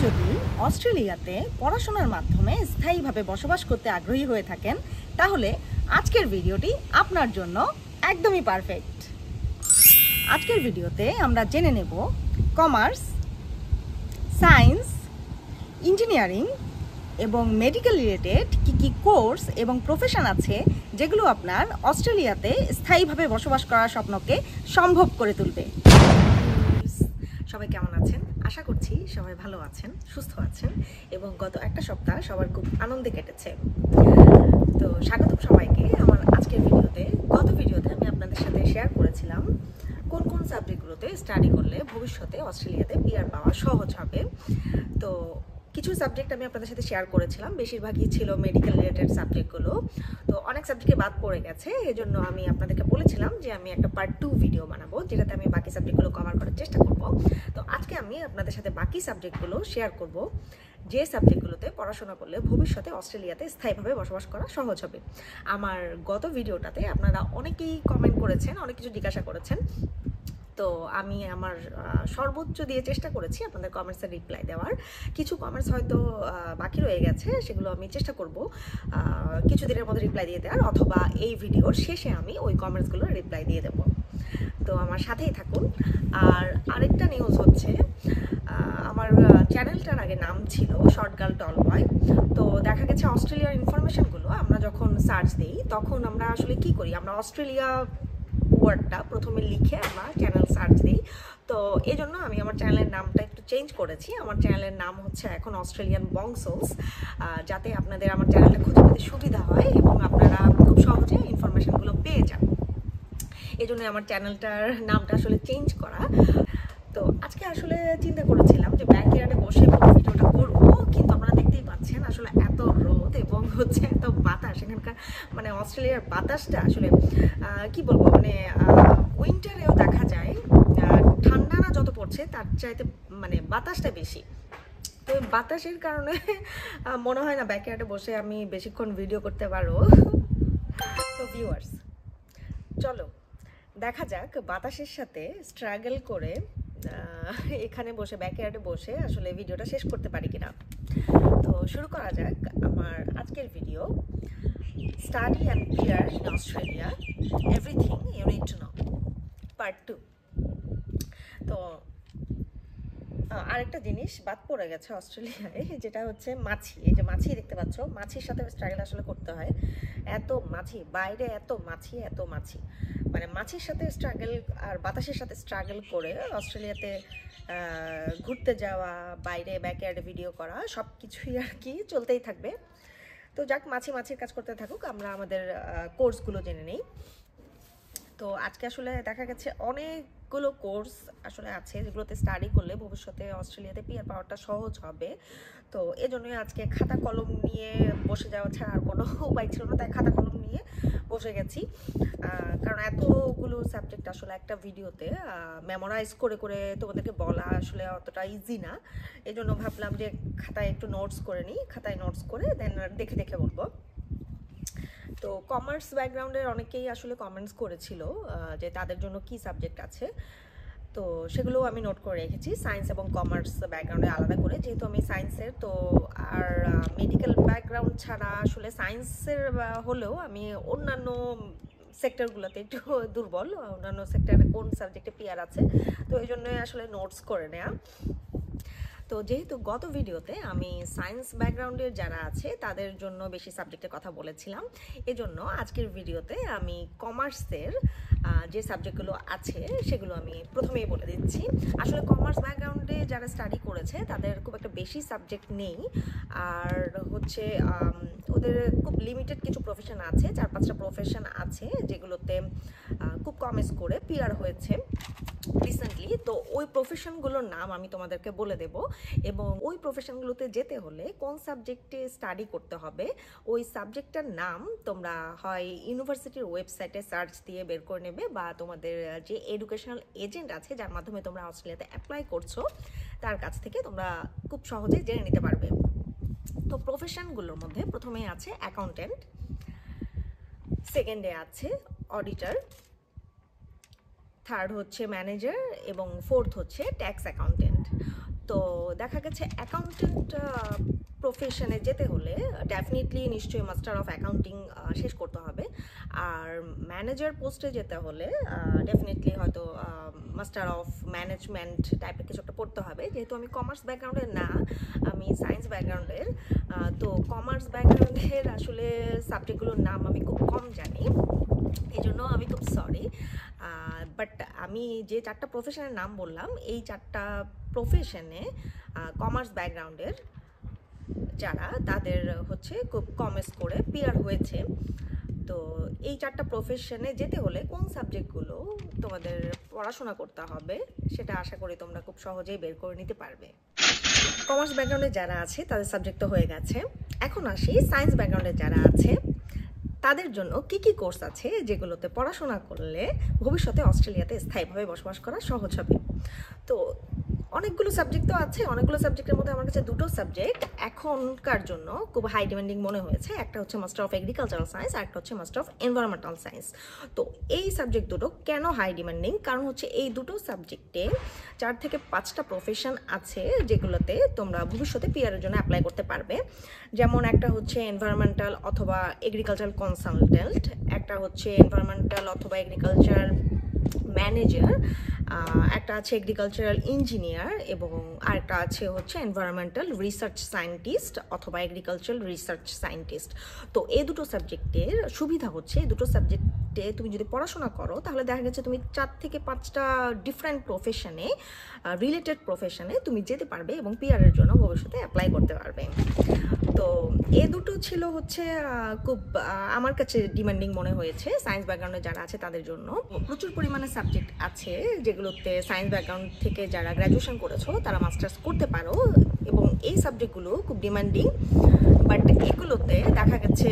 যদি অস্ট্রেলিয়াতে পড়াশোনার মাধ্যমে স্থায়ীভাবে বসবাস করতে আগ্রহী হয়ে থাকেন তাহলে আজকের ভিডিওটি আপনার জন্য একদমই পারফেক্ট। আজকের ভিডিওতে আমরা জেনে নেব কমার্স, সায়েন্স, ইঞ্জিনিয়ারিং এবং মেডিকেল রিলেটেড কি কোর্স এবং প্রফেশন আছে যেগুলো আপনার অস্ট্রেলিয়াতে স্থায়ীভাবে বসবাস করার স্বপ্নকে সম্ভব করে তুলবে। সবাই কেমন আছেন? আশা করছি সবাই ভালো আছেন, সুস্থ আছেন এবং গত একটা সপ্তাহ সবার খুব আনন্দে কেটেছে। তো স্বাগতম সবাইকে আমার আজকের ভিডিওতে। গত ভিডিওতে আমি আপনাদের সাথে শেয়ার করেছিলাম কোন কোন সাবজেক্টগুলোতে স্টাডি করলে ভবিষ্যতে অস্ট্রেলিয়াতে পিআর পাওয়া সহজ হবে। তো কিছু সাবজেক্ট আমি আপনাদের সাথে শেয়ার করেছিলাম, বেশিরভাগই ছিল মেডিকেল রিলেটেড সাবজেক্টগুলো। তো অনেক সাবজেক্টে বাদ পড়ে গেছে, এজন্য আমি আপনাদেরকে বলেছিলাম যে আমি একটা পার্ট 2 ভিডিও বানাবো যেটাতে আমি বাকি সাবজেক্টগুলো কভার করার চেষ্টা করব। তো আজকে আমি আপনাদের সাথে বাকি সাবজেক্টগুলো শেয়ার করব, যে সাবজেক্টগুলোতে পড়াশোনা করলে ভবিষ্যতে অস্ট্রেলিয়াতে স্থায়ীভাবে বসবাস করা সহজ হবে। আমার গত ভিডিওটাতে আপনারা অনেকেই কমেন্ট করেছেন, অনেক কিছু জিজ্ঞাসা করেছেন। তো আমি আমার সর্বোচ্চ দিয়ে চেষ্টা করেছি আপনাদের কমেন্টসের রিপ্লাই দেওয়ার। কিছু কমেন্টস হয়তো বাকি রয়ে গেছে, সেগুলো আমি চেষ্টা করব কিছুদিনের মধ্যে রিপ্লাই দিয়ে দেওয়ার, অথবা এই ভিডিওর শেষে আমি ওই কমেন্টসগুলোর রিপ্লাই দিয়ে দেবো। তো আমার সাথেই থাকুন। আর আরেকটা নিউজ হচ্ছে, আমার চ্যানেলটার আগে নাম ছিল শর্ট গার্ল টল বয়। তো দেখা গেছে অস্ট্রেলিয়ার ইনফরমেশনগুলো আমরা যখন সার্চ দিই তখন আমরা আসলে কি করি, আমরা অস্ট্রেলিয়া ওয়ার্ডটা প্রথমে লিখে আমরা চ্যানেল সার্চ দিই। তো এই জন্য আমি আমার চ্যানেলের নামটা একটু চেঞ্জ করেছি। আমার চ্যানেলের নাম হচ্ছে এখন অস্ট্রেলিয়ান বংসলস, যাতে আপনাদের আমার চ্যানেলটা খুঁজে পেতে সুবিধা হয় এবং আপনারা খুব সহজে ইনফরমেশনগুলো পেয়ে যান। এই জন্য আমার চ্যানেলটার নামটা আসলে চেঞ্জ করা। তো আজকে আসলে চিন্তা করেছিলাম যে ব্যাকইয়ার্ডে বসে ভিডিওটা করবো, কিন্তু আপনারা দেখতেই পাচ্ছেন আসলে এত রোদ এবং হচ্ছে এত বাতাস এখানকার, মানে অস্ট্রেলিয়ার বাতাসটা আসলে কি বলবো, মানে উইন্টারেও দেখা যায় ঠান্ডা না যত পড়ছে তার চাইতে মানে বাতাসটা বেশি। তো বাতাসের কারণে মনে হয় না ব্যাকইয়ার্ডে বসে আমি বেশিক্ষণ ভিডিও করতে পারবো। তো ভিউয়ার্স, চলো দেখা যাক বাতাসের সাথে স্ট্রাগল করে এখানে বসে ব্যাকইয়ার্ডে বসে আসলে ভিডিওটা শেষ করতে পারি কিনা। তো শুরু করা যাক আমার আজকের video, study and PR in Australia, everything you need to know, part 2। তো আরেকটা জিনিস বাদ পড়ে গেছে অস্ট্রেলিয়ায়, যেটা হচ্ছে মাছি। এই যে মাছি দেখতে পাচ্ছ, মাছির সাথে স্ট্রাগল আসলে করতে হয়। এত মাছি বাইরে, এত মাছি, মানে মাছির সাথে স্ট্রাগল আর বাতাসের সাথে স্ট্রাগল করে অস্ট্রেলিয়াতে ঘুরতে যাওয়া, বাইরে ব্যাকইয়ার্ডে ভিডিও করা, সব কিছুই আর কি চলতেই থাকবে। তো যাক, মাছির কাজ করতে থাকুক, আমরা আমাদের কোর্সগুলো জেনে নিই। তো আজকে আসলে দেখা গেছে অনেকগুলো কোর্স আসলে আছে যেগুলোতে স্টাডি করলে ভবিষ্যতে অস্ট্রেলিয়াতে পিআর পাওয়াটা সহজ হবে। তো এই জন্যই আজকে খাতা কলম নিয়ে বসে যাওয়া ছাড়া আর কোনো উপায় ছিল না, তাই খাতা কলম নিয়ে বসে গেছি। কারণ এতগুলো সাবজেক্ট আসলে একটা ভিডিওতে মেমোরাইজ করে তোমাদেরকে বলা আসলে অতটা ইজি না। এই জন্য ভাবলাম যে খাতায় একটু নোটস করে নিই, খাতায় নোটস করে দেন দেখে বলবো। তো কমার্স ব্যাকগ্রাউন্ডের অনেকেই আসলে কমেন্টস করেছিল যে তাদের জন্য কি সাবজেক্ট আছে, তো সেগুলো আমি নোট করে রেখেছি সায়েন্স এবং কমার্স ব্যাকগ্রাউন্ডে আলাদা করে, যেহেতু আমি সায়েন্সের। তো আর মেডিকেল ব্যাকগ্রাউন্ড ছাড়া আসলে সায়েন্সের হলেও আমি অন্যান্য সেক্টরগুলোতে একটু দুর্বল, অন্যান্য সেক্টরে কোন সাবজেক্টে পিআর আছে, তো এই জন্যই আসলে নোটস করে নেওয়া। তো যেহেতু গত ভিডিওতে আমি সায়েন্স ব্যাকগ্রাউন্ডের যারা আছে তাদের জন্য বেশি সাবজেক্টের কথা বলেছিলাম, এজন্য আজকের ভিডিওতে আমি কমার্সের যে সাবজেক্টগুলো আছে সেগুলো আমি প্রথমেই বলে দিচ্ছি। আসলে কমার্স ব্যাকগ্রাউন্ডে যারা স্টাডি করেছে তাদের খুব একটা বেশি সাবজেক্ট নেই, আর হচ্ছে ওদের খুব লিমিটেড কিছু প্রফেশন আছে, 4-5টা প্রফেশন আছে যেগুলোতে খুব কম স্কোরে পিআর হয়েছে রিসেন্টলি। তো ওই প্রফেশনগুলোর নাম আমি তোমাদেরকে বলে দেব, এবং ওই প্রফেশনগুলোতে যেতে হলে কোন সাবজেক্টে স্টাডি করতে হবে ওই সাবজেক্টটার নাম তোমরা হয় ইউনিভার্সিটির ওয়েবসাইটে সার্চ দিয়ে বের করে নেবে, বা তোমাদের যে এডুকেশনাল এজেন্ট আছে যার মাধ্যমে তোমরা অস্ট্রেলিয়াতে অ্যাপ্লাই করছো তার কাছ থেকে তোমরা খুব সহজেই জেনে নিতে পারবে। তো প্রফেশনগুলোর মধ্যে প্রথমেই আছে অ্যাকাউন্টেন্ট, সেকেন্ডে আছে অডিটর, থার্ড হচ্ছে ম্যানেজার এবং ফোর্থ হচ্ছে ট্যাক্স অ্যাকাউন্টেন্ট। তো দেখা গেছে অ্যাকাউন্টেন্ট প্রফেশনে যেতে হলে ডেফিনেটলি নিশ্চয়ই মাস্টার অফ অ্যাকাউন্টিং শেষ করতে হবে, আর ম্যানেজার পোস্টে যেতে হলে ডেফিনেটলি হয়তো মাস্টার অফ ম্যানেজমেন্ট টাইপের কিছু একটা পড়তে হবে। যেহেতু আমি কমার্স ব্যাকগ্রাউন্ডের না, আমি সায়েন্স ব্যাকগ্রাউন্ডের, তো কমার্স ব্যাকগ্রাউন্ডের আসলে সাবজেক্টগুলোর নাম আমি খুব কম জানি, এই জন্য আমি খুব সরি। বাট আমি যে 4টা প্রফেশনের নাম বললাম, এই 4টা প্রফেশনে কমার্স ব্যাকগ্রাউন্ডের যারা, তাদের হচ্ছে খুব কম স্কোরে পিআর হয়েছে। তো এই 4টা প্রফেশনে যেতে হলে কোন সাবজেক্টগুলো তোমাদের পড়াশোনা করতে হবে সেটা আশা করি তোমরা খুব সহজেই বের করে নিতে পারবে। কমার্স ব্যাকগ্রাউন্ডে যারা আছে তাদের সাবজেক্ট তো হয়ে গেছে, এখন আসি সায়েন্স ব্যাকগ্রাউন্ডে যারা আছে তাদের জন্য কি কি কোর্স আছে যেগুলোতে পড়াশোনা করলে ভবিষ্যতে অস্ট্রেলিয়াতে স্থায়ীভাবে বসবাস করা সহজ হবে। তো অনেকগুলো সাবজেক্ট তো আছে, অনেকগুলো সাবজেক্টের মধ্যে আমার কাছে 2টো সাবজেক্ট এখনকার জন্য খুব হাই ডিমান্ডিং মনে হয়েছে। একটা হচ্ছে মাস্টার অফ এগ্রিকালচারাল সায়েন্স, আর একটা হচ্ছে মাস্টার অফ এনভায়রনমেন্টাল সায়েন্স। তো এই সাবজেক্ট দুটো কেন হাই ডিমান্ডিং? কারণ হচ্ছে এই দুটো সাবজেক্টে 4 থেকে 5টা প্রফেশন আছে যেগুলোতে তোমরা ভবিষ্যতে পিআরের জন্য অ্যাপ্লাই করতে পারবে। যেমন একটা হচ্ছে এনভায়রনমেন্টাল অথবা এগ্রিকালচারাল কনসালটেন্ট, একটা হচ্ছে এনভায়রনমেন্টাল অথবা এগ্রিকালচার ম্যানেজার, একটা আছে এগ্রিকালচারাল ইঞ্জিনিয়ার, এবং আরেকটা আছে হচ্ছে এনভায়রনমেন্টাল রিসার্চ সায়েন্টিস্ট অথবা এগ্রিকালচারাল রিসার্চ সায়েন্টিস্ট। তো এই দুটো সাবজেক্টের সুবিধা হচ্ছে এই দুটো সাবজেক্টে তুমি যদি পড়াশোনা করো তাহলে দেখা গেছে তুমি 4 থেকে 5টা ডিফারেন্ট প্রফেশনে, রিলেটেড প্রফেশনে তুমি যেতে পারবে এবং পিআরের জন্য ভবিষ্যতে অ্যাপ্লাই করতে পারবে। তো এ দুটো ছিল হচ্ছে খুব আমার কাছে ডিমান্ডিং মনে হয়েছে সায়েন্স ব্যাকগ্রাউন্ডে যারা আছে তাদের জন্য। প্রচুর পরিমাণে সাবজেক্ট আছে যেগুলোতে সায়েন্স ব্যাকগ্রাউন্ড থেকে যারা গ্র্যাজুয়েশন করেছো তারা মাস্টার্স করতে পারো, এবং এই সাবজেক্টগুলো খুব ডিমান্ডিং। বাট এগুলোতে দেখা গেছে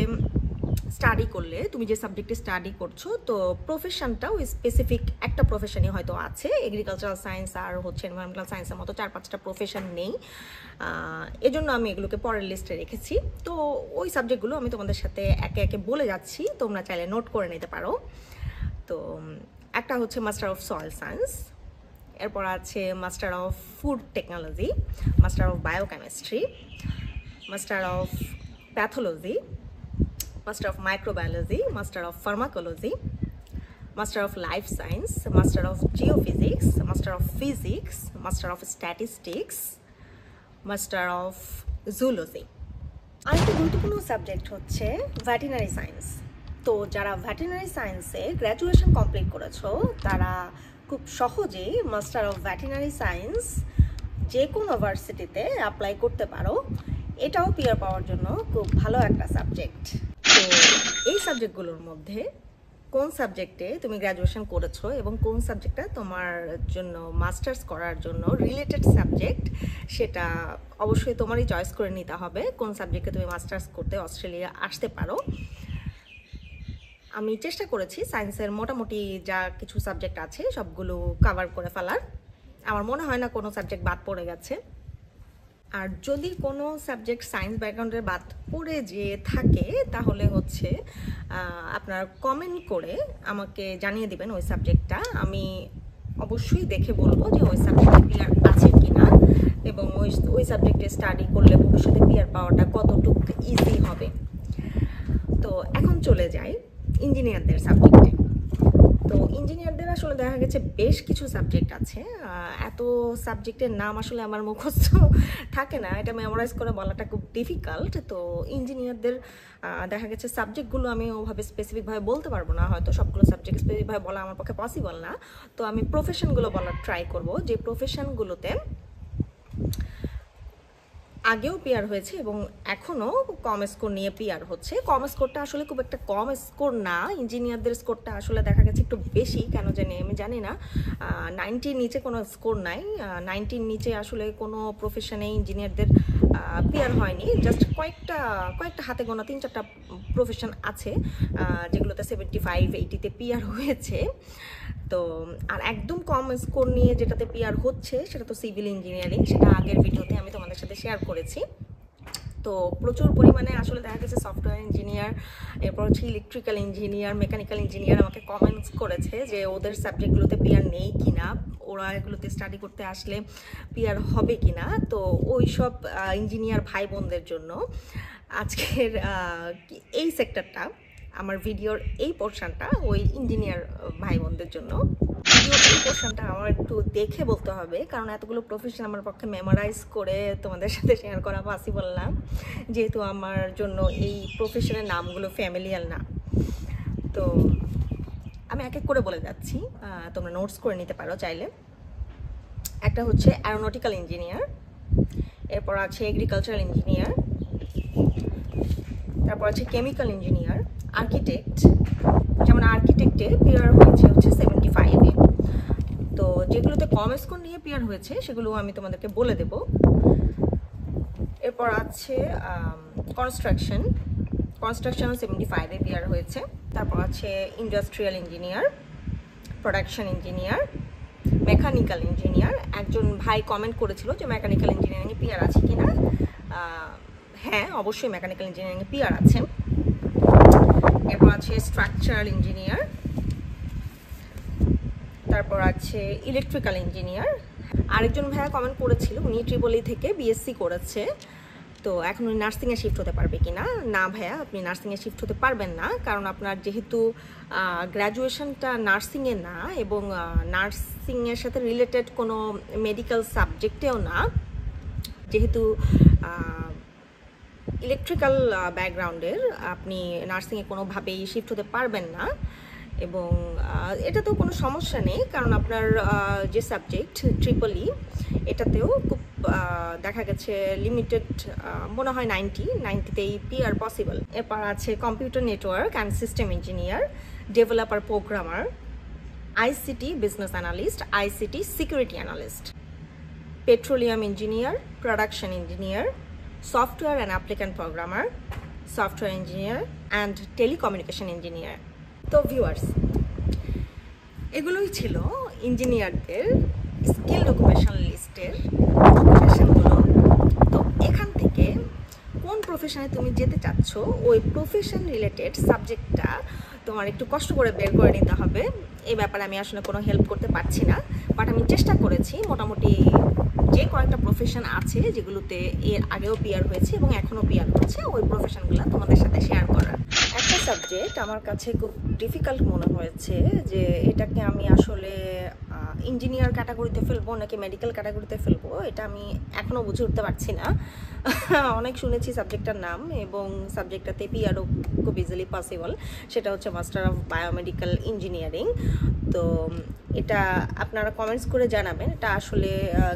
স্টাডি করলে, তুমি যে সাবজেক্টে স্টাডি করছো, তো প্রফেশনটাও স্পেসিফিক একটা প্রফেশনই হয়তো আছে। এগ্রিকালচারাল সায়েন্স আর হচ্ছে এনভায়রনমেন্টাল সায়েন্সের মতো 4-5টা প্রফেশন নেই, এজন্য আমি এগুলোকে পরের লিস্টে রেখেছি। তো ওই সাবজেক্টগুলো আমি তোমাদের সাথে একে একে বলে যাচ্ছি, তোমরা চাইলে নোট করে নিতে পারো। তো একটা হচ্ছে মাস্টার অফ সয়েল সায়েন্স, এরপর আছে master of food technology, master of biochemistry, master of pathology, Master of Microbiology, Master of Pharmacology, Master of Life Science, Master of Geophysics, Master of Physics, Master of Statistics, Master of Zoology. আরেকটা গুরুত্বপূর্ণ subject হচ্ছে veterinary science. তো যারা veterinary সায়েন্সে graduation complete করেছো তারা খুব সহজেই মাস্টার অফ ভেটেরিনারি সায়েন্স যে কোনো ভার্সিটিতে অ্যাপ্লাই করতে পারো। এটাও পিআর পাওয়ার জন্য খুব ভালো একটা সাবজেক্ট। তো এই সাবজেক্টগুলোর মধ্যে কোন সাবজেক্টে তুমি গ্র্যাজুয়েশন করেছো এবং কোন সাবজেক্টটা তোমার জন্য মাস্টার্স করার জন্য রিলেটেড সাবজেক্ট, সেটা অবশ্যই তোমারই চয়েস করে নিতে হবে কোন সাবজেক্টে তুমি মাস্টার্স করতে অস্ট্রেলিয়া আসতে পারো। আমি চেষ্টা করেছি সায়েন্সের মোটামুটি যা কিছু সাবজেক্ট আছে সবগুলো কভার করে ফেলার, আমার মনে হয় না কোনো সাবজেক্ট বাদ পড়ে গেছে। আর যদি কোনো সাবজেক্ট সায়েন্স ব্যাকগ্রাউন্ডের বাদ পড়ে যে থাকে তাহলে হচ্ছে আপনারা কমেন্ট করে আমাকে জানিয়ে দিবেন ওই সাবজেক্টটা, আমি অবশ্যই দেখে বলবো যে ওই সাবজেক্টে পিআর আছে কিনা এবং ওই সাবজেক্টে স্টাডি করলে ভবিষ্যতে পিআর পাওয়াটা কতটুকু ইজি হবে। তো এখন চলে যাই ইঞ্জিনিয়ারদের সাবজেক্টে। তো ইঞ্জিনিয়ারদের আসলে দেখা গেছে বেশ কিছু সাবজেক্ট আছে, এত সাবজেক্টের নাম আসলে আমার মুখস্থ থাকে না, এটা মেমোরাইজ করে বলাটা খুব ডিফিকাল্ট। তো ইঞ্জিনিয়ারদের দেখা গেছে সাবজেক্টগুলো আমি ওভাবে স্পেসিফিকভাবে বলতে পারবো না, হয়তো সবগুলো সাবজেক্ট স্পেসিফিকভাবে বলা আমার পক্ষে পসিবল না। তো আমি প্রফেশনগুলো বলার ট্রাই করব, যে প্রফেশনগুলোতে আগেও পিআর হয়েছে এবং এখনও কম স্কোর নিয়ে পিআর হচ্ছে। কম স্কোরটা আসলে খুব একটা কম স্কোর না, ইঞ্জিনিয়ারদের স্কোরটা আসলে দেখা গেছে একটু বেশি, কেন জানি আমি জানি না। 90-র নিচে কোনো স্কোর নাই, 90-র নিচে আসলে কোনো প্রফেশনে ইঞ্জিনিয়ারদের পিআর হয়নি। জাস্ট কয়েকটা হাতে গোনা 3-4টা প্রফেশন আছে যেগুলোতে 75-80-তে পিআর হয়েছে। তো আর একদম কম স্কোর নিয়ে যেটাতে পিআর হচ্ছে সেটা তো সিভিল ইঞ্জিনিয়ারিং, সেটা আগের ভিডিওতে আমি তোমাদের সাথে শেয়ার করেছি। তো প্রচুর পরিমাণে আসলে দেখা গেছে সফটওয়্যার ইঞ্জিনিয়ার, এরপর হচ্ছে ইলেকট্রিক্যাল ইঞ্জিনিয়ার, মেকানিক্যাল ইঞ্জিনিয়ার আমাকে কমেন্টস করেছে যে ওদের সাবজেক্টগুলোতে পিআর নেই কিনা, ওরা এগুলোতে স্টাডি করতে আসলে পিআর হবে কিনা। তো ওই সব ইঞ্জিনিয়ার ভাই বোনদের জন্য আজকের এই সেক্টরটা, আমার ভিডিওর এই পোর্শনটা ওই ইঞ্জিনিয়ার ভাই বোনদের জন্য। ভিডিওর এই পোর্শনটা আমার একটু দেখে বলতে হবে, কারণ এতগুলো প্রফেশন আমার পক্ষে মেমোরাইজ করে তোমাদের সাথে শেয়ার করা পসিবল না, যেহেতু আমার জন্য এই প্রফেশনের নামগুলো ফ্যামিলিয়ার না। তো আমি এক এক করে বলে যাচ্ছি, তোমরা নোটস করে নিতে পারো চাইলে। একটা হচ্ছে অ্যারোনটিক্যাল ইঞ্জিনিয়ার, এরপর আছে এগ্রিকালচারাল ইঞ্জিনিয়ার, তারপর আছে কেমিক্যাল ইঞ্জিনিয়ার, আর্কিটেক্ট। যেমন আর্কিটেক্টে পিআর হয়েছে হচ্ছে 75-এ। তো যেগুলোতে কম স্কোর নিয়ে পিআর হয়েছে সেগুলো আমি তোমাদেরকে বলে দেব। এরপর আছে কনস্ট্রাকশনও 75-এ পিআর হয়েছে। তারপর আছে industrial engineer, production engineer, mechanical engineer. একজন ভাই কমেন্ট করেছিল যে মেকানিক্যাল ইঞ্জিনিয়ারিংয়ে পিআর আছে কিনা। হ্যাঁ, অবশ্যই মেকানিক্যাল ইঞ্জিনিয়ারিংয়ে পিআর আছে। এরপর আছে স্ট্রাকচারাল ইঞ্জিনিয়ার, তারপর আছে ইলেকট্রিক্যাল ইঞ্জিনিয়ার। আরেকজন ভাইয়া কমেন্ট করেছিল উনি ট্রিপলি থেকে বিএসসি করেছে, তো এখন উনি নার্সিংয়ে শিফট হতে পারবে কিনা। না ভাইয়া, আপনি নার্সিংয়ে শিফট হতে পারবেন না, কারণ আপনার যেহেতু গ্র্যাজুয়েশনটা নার্সিংয়ে না এবং নার্সিংয়ের সাথে রিলেটেড কোনো মেডিকেল সাবজেক্টেও না, যেহেতু ইলেকট্রিক্যাল ব্যাকগ্রাউন্ডের, আপনি নার্সিংয়ে কোনোভাবেই শিফট হতে পারবেন না। এবং এটাতেও কোনো সমস্যা নেই, কারণ আপনার যে সাবজেক্ট ট্রিপলি, এটাতেও খুব দেখা গেছে লিমিটেড, মনে হয় 90তেই পিআর পসিবল। এরপর আছে computer network and system engineer, developer programmer, ICT business analyst, ICT security analyst, petroleum engineer, production engineer, software and applicant programmer, software engineer and telecommunication engineer. তো viewers, এগুলোই ছিল ইঞ্জিনিয়ারদের স্কিল অকুপেশনাল লিস্টের প্রফেশনগুলো। তো এখান থেকে কোন প্রফেশনে তুমি যেতে চাচ্ছ, ওই প্রফেশন রিলেটেড সাবজেক্টটা তোমার একটু কষ্ট করে বের করে নিতে হবে। এই ব্যাপারে আমি আসলে কোনো হেল্প করতে পারছি না, বাট আমি চেষ্টা করেছি মোটামুটি যে কয়েকটা প্রফেশন আছে যেগুলোতে এর আগেও পিআর হয়েছে এবং এখনও পিআর হচ্ছে, ওই প্রফেশনগুলো তোমাদের সাথে শেয়ার করার। একটা সাবজেক্ট আমার কাছে খুব ডিফিকাল্ট মনে হয়েছে যে এটাকে আমি আসলে ইঞ্জিনিয়ার ক্যাটাগরিতে ফেলবো নাকি মেডিকেল ক্যাটাগরিতে ফেলবো, এটা আমি এখনও বুঝে উঠতে পারছি না। অনেক শুনেছি সাবজেক্টটার নাম, এবং সাবজেক্টটাতে পিআরও খুব ইজিলি পসিবল, সেটা হচ্ছে মাস্টার অফ বায়োমেডিক্যাল ইঞ্জিনিয়ারিং। তো এটা আপনারা কমেন্টস করে জানাবেন এটা আসলে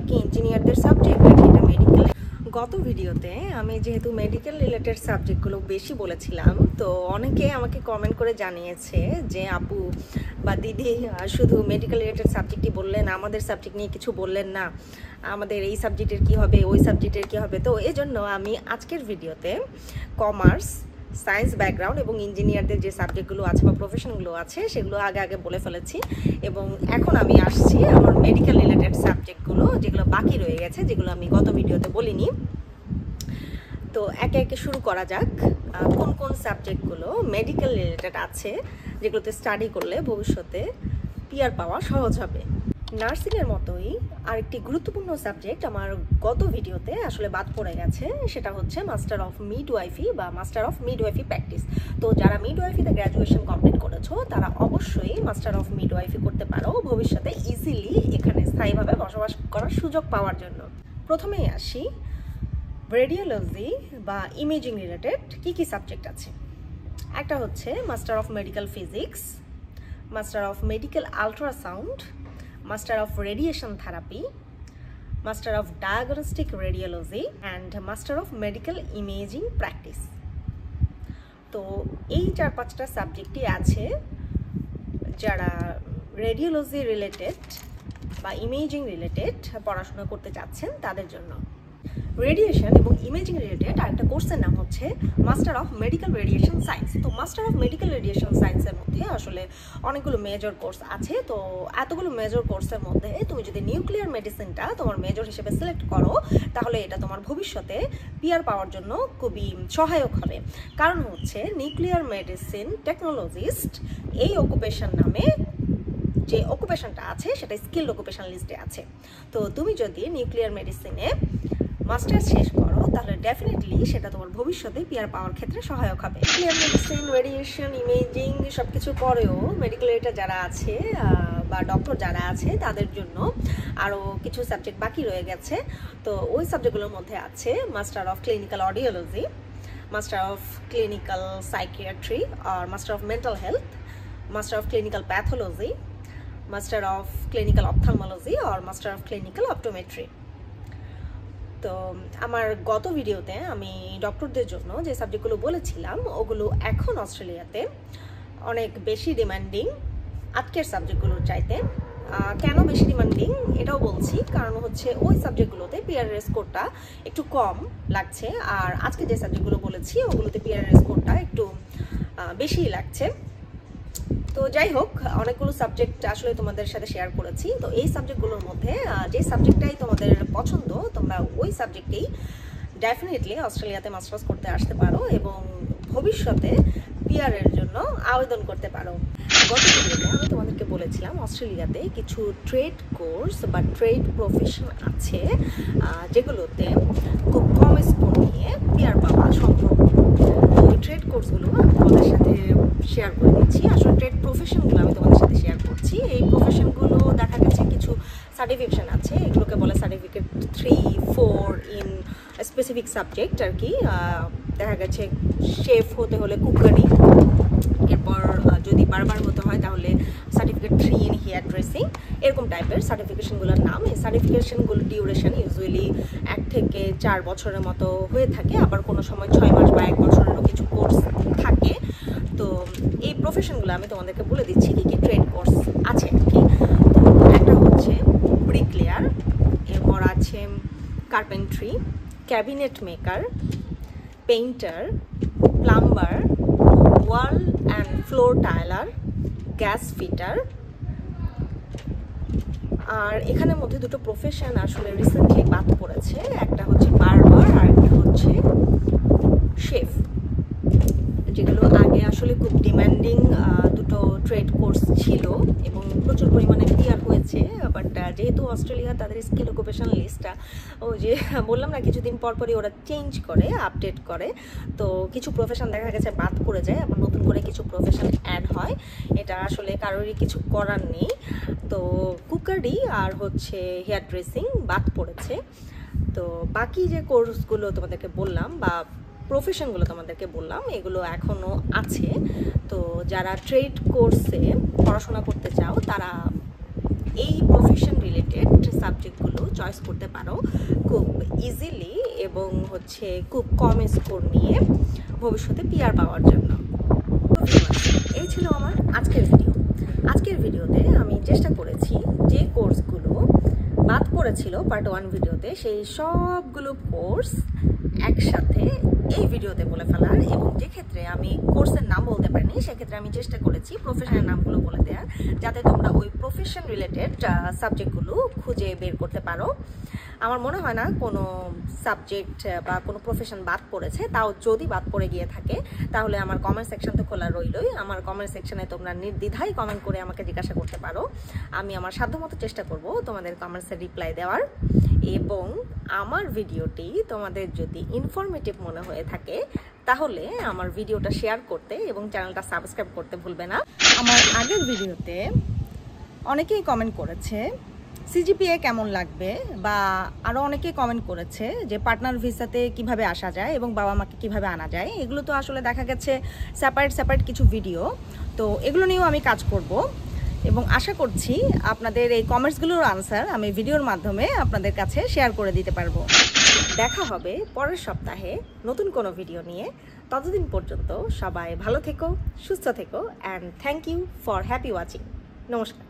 কি ইঞ্জিনিয়ারদের সাবজেক্ট নাকি এটা মেডিকেল। গত ভিডিওতে আমি যেহেতু মেডিকেল রিলেটেড সাবজেক্টগুলো বেশি বলেছিলাম, তো অনেকে আমাকে কমেন্ট করে জানিয়েছে যে আপু বা দিদি শুধু মেডিকেল রিলেটেড সাবজেক্টই বললেন, আমাদের সাবজেক্ট নিয়ে কিছু বললেন না, আমাদের এই সাবজেক্টের কি হবে, ওই সাবজেক্টের কি হবে। তো এই জন্য আমি আজকের ভিডিওতে কমার্স, সায়েন্স ব্যাকগ্রাউন্ড এবং ইঞ্জিনিয়ারদের যে সাবজেক্টগুলো আছে বা প্রফেশনগুলো আছে সেগুলো আগে বলে ফেলেছি, এবং এখন আমি আসছি আমার মেডিকেল রিলেটেড সাবজেক্টগুলো যেগুলো বাকি রয়ে গেছে, যেগুলো আমি গত ভিডিওতে বলিনি। তো একে একে শুরু করা যাক, কোন কোন সাবজেক্টগুলো মেডিকেল রিলেটেড আছে যেগুলোতে স্টাডি করলে ভবিষ্যতে পিআর পাওয়া সহজ হবে। নার্সিংয়ের মতোই আরেকটি গুরুত্বপূর্ণ সাবজেক্ট আমার গত ভিডিওতে আসলে বাদ পড়ে গেছে, সেটা হচ্ছে মাস্টার অফ মিডওয়াইফি বা মাস্টার অফ মিডওয়াইফি প্র্যাকটিস। তো যারা মিডওয়াইফিতে গ্র্যাজুয়েশন কমপ্লিট করেছো তারা অবশ্যই মাস্টার অফ মিডওয়াইফি করতে পারো ভবিষ্যতে ইজিলি এখানে স্থায়ীভাবে বসবাস করার সুযোগ পাওয়ার জন্য। প্রথমেই আসি, রেডিওলজি বা ইমেজিং রিলেটেড কি সাবজেক্ট আছে। একটা হচ্ছে master of medical physics, master of medical ultrasound, master of radiation therapy, master of diagnostic radiology and master of medical imaging practice. তো এই 4-5টা সাবজেক্টই আছে যারা রেডিওলজি রিলেটেড বা ইমেজিং রিলেটেড পড়াশোনা করতে চাচ্ছেন তাদের জন্য। রেডিয়েশন এবং ইমেজিং রিলেটেড আরেকটা কোর্সের নাম হচ্ছে master of medical radiation science. তো মাস্টার অফ মেডিকেল রেডিয়েশন সায়েন্সের মধ্যে আসলে অনেকগুলো মেজর কোর্স আছে। তো এতগুলো মেজর কোর্সের মধ্যে তুমি যদি নিউক্লিয়ার মেডিসিনটা তোমার মেজর হিসেবে সিলেক্ট করো তাহলে এটা তোমার ভবিষ্যতে পিআর পাওয়ার জন্য খুবই সহায়ক হবে। কারণ হচ্ছে নিউক্লিয়ার মেডিসিন টেকনোলজিস্ট এই অকুপেশন নামে যে অকুপেশনটা আছে সেটা স্কিলড অকুপেশন লিস্টে আছে। তো তুমি যদি নিউক্লিয়ার মেডিসিনে মাস্টার্স শেষ করো তাহলে ডেফিনেটলি সেটা তোমার ভবিষ্যতে পিআর পাওয়ার ক্ষেত্রে সহায়ক হবে। নিউক্লিয়ার মেডিসিন, রেডিয়েশন, ইমেজিং সব কিছুর পরেও মেডিকেল এডুকেটর যারা আছে বা ডক্টর যারা আছে তাদের জন্য আরও কিছু সাবজেক্ট বাকি রয়ে গেছে। তো ওই সাবজেক্টগুলোর মধ্যে আছে master of clinical audiology, master of clinical psychiatry আর master of mental health, master of clinical pathology, master of clinical ophthalmology আর মাস্টার অফ ক্লিনিক্যাল অপটোমেট্রি। তো আমার গত ভিডিওতে আমি ডক্টরদের জন্য যে সাবজেক্টগুলো বলেছিলাম ওগুলো এখন অস্ট্রেলিয়াতে অনেক বেশি ডিমান্ডিং আজকের সাবজেক্টগুলোর চাইতে। কেন বেশি ডিমান্ডিং এটাও বলছি, কারণ হচ্ছে ওই সাবজেক্টগুলোতে পিআরএর স্কোরটা একটু কম লাগছে, আর আজকে যে সাবজেক্টগুলো বলেছি ওগুলোতে পিআরএর স্কোরটা একটু বেশিই লাগছে। তো যাই হোক, অনেকগুলো সাবজেক্ট আসলে তোমাদের সাথে শেয়ার করেছি। তো এই সাবজেক্টগুলোর মধ্যে যে সাবজেক্টটাই তোমাদের পছন্দ তোমরা ওই সাবজেক্টেই ডেফিনেটলি অস্ট্রেলিয়াতে মাস্টার্স করতে আসতে পারো এবং ভবিষ্যতে পিআরের জন্য আবেদন করতে পারো। গত ভিডিওতে আমি তোমাদেরকে বলেছিলাম অস্ট্রেলিয়াতে কিছু ট্রেড কোর্স বা ট্রেড প্রফেশন আছে যেগুলোতে খুব কম স্কোর নিয়ে পিআর পাওয়া সম্ভব। ওই ট্রেড কোর্সগুলো আমি তোমাদের সাথে শেয়ার করে দিচ্ছি। আসলে ট্রেড প্রফেশনগুলো আমি তোমাদের সাথে শেয়ার করছি। এই প্রফেশনগুলো দেখা গেছে কিছু সার্টিফিকেশন আছে, এগুলোকে বলে সার্টিফিকেট 3-4 ইন স্পেসিফিক সাবজেক্ট আর কি। দেখা গেছে শেফ হতে হলে কুকারি, এরপর যদি বারবার হতে হয় তাহলে সার্টিফিকেট 3 ইন হেয়ার ড্রেসিং, এরকম টাইপের সার্টিফিকেশনগুলোর নাম। এই সার্টিফিকেশনগুলোর ডিউরেশন ইউজুয়ালি 1 থেকে 4 বছরের মতো হয়ে থাকে, আবার কোনো সময় 6 মাস বা 1 বছরেরও কিছু কোর্স থাকে। তো এই প্রফেশনগুলো আমি তোমাদেরকে বলে দিচ্ছি কী কী ট্রেড কোর্স আছে আর কি। তো একটা হচ্ছে ব্রিকলেয়ার, এরপর আছে carpentry, cabinet maker, painter, plumber, wall and floor tiler, gas fitter. আর এখানের মধ্যে দুটো প্রফেশন আসলে রিসেন্টলি বাদ পড়েছে, একটা হচ্ছে বারবার আর একটা হচ্ছে শেফ, যেগুলো আগে আসলে খুব ডিমান্ডিং দুটো ট্রেড কোর্স ছিল এবং প্রচুর পরিমাণে পিআর হয়েছে। বাট যেহেতু অস্ট্রেলিয়া তাদের স্কিল অকুপেশন লিস্টটা ওই যে বললাম না কিছুদিন পরপরই ওরা চেঞ্জ করে, আপডেট করে, তো কিছু প্রফেশন দেখা গেছে বাদ পড়ে যায়, আবার নতুন করে কিছু প্রফেশন অ্যাড হয়। এটা আসলে কারোরই কিছু করার নেই। তো কুকারি আর হচ্ছে হেয়ার ড্রেসিং বাদ পড়েছে। তো বাকি যে কোর্সগুলো তোমাদেরকে বললাম বা প্রফেশনগুলো তোমাদেরকে বললাম এগুলো এখনও আছে। তো যারা ট্রেড কোর্সে পড়াশোনা করতে চাও তারা এই প্রফেশন রিলেটেড সাবজেক্টগুলো চয়েস করতে পারো খুব ইজিলি এবং হচ্ছে খুব কম স্কোর নিয়ে ভবিষ্যতে পিআর পাওয়ার জন্য। এই ছিল আমার আজকের ভিডিও। আজকের ভিডিওতে আমি চেষ্টা করেছি যে কোর্সগুলো বাদ পড়েছিল পার্ট 1 ভিডিওতে সেই সবগুলো কোর্স একসাথে এই ভিডিওতে বলে ফেলার, এবং যে ক্ষেত্রে আমি কোর্সের নাম বলতে পারিনি সেক্ষেত্রে আমি চেষ্টা করেছি প্রফেশনের নামগুলো বলে দেওয়ার, যাতে তোমরা ওই প্রফেশন রিলেটেড সাবজেক্টগুলো খুঁজে বের করতে পারো। আমার মনে হয় না কোনো সাবজেক্ট বা কোনো প্রফেশন বাদ পড়েছে, তাও যদি বাদ পড়ে গিয়ে থাকে তাহলে আমার কমেন্ট সেকশন তো খোলা রইলই। আমার কমেন্ট সেকশনে তোমরা নির্দ্বিধায় কমেন্ট করে আমাকে জিজ্ঞাসা করতে পারো। আমি আমার সাধ্যমতো চেষ্টা করব তোমাদের কমেন্টসের রিপ্লাই দেওয়ার, এবং আমার ভিডিওটি তোমাদের যদি ইনফরমেটিভ মনে হয়ে থাকে তাহলে আমার ভিডিওটা শেয়ার করতে এবং চ্যানেলটা সাবস্ক্রাইব করতে ভুলবে না। আমার আগের ভিডিওতে অনেকেই কমেন্ট করেছে সিজিপিএ কেমন লাগবে, বা আরও অনেকেই কমেন্ট করেছে যে পার্টনার ভিসাতে কিভাবে আসা যায় এবং বাবা মাকে কিভাবে আনা যায়। এগুলো তো আসলে দেখা গেছে সেপারেট কিছু ভিডিও, তো এগুলো নিয়েও আমি কাজ করব এবং আশা করছি আপনাদের এই কমেন্টসগুলোর আনসার আমি ভিডিওর মাধ্যমে আপনাদের কাছে শেয়ার করে দিতে পারবো। দেখা হবে পরের সপ্তাহে নতুন কোনো ভিডিও নিয়ে। ততদিন পর্যন্ত সবাই ভালো থেকো, সুস্থ থেকো, and thank you for happy watching. নমস্কার।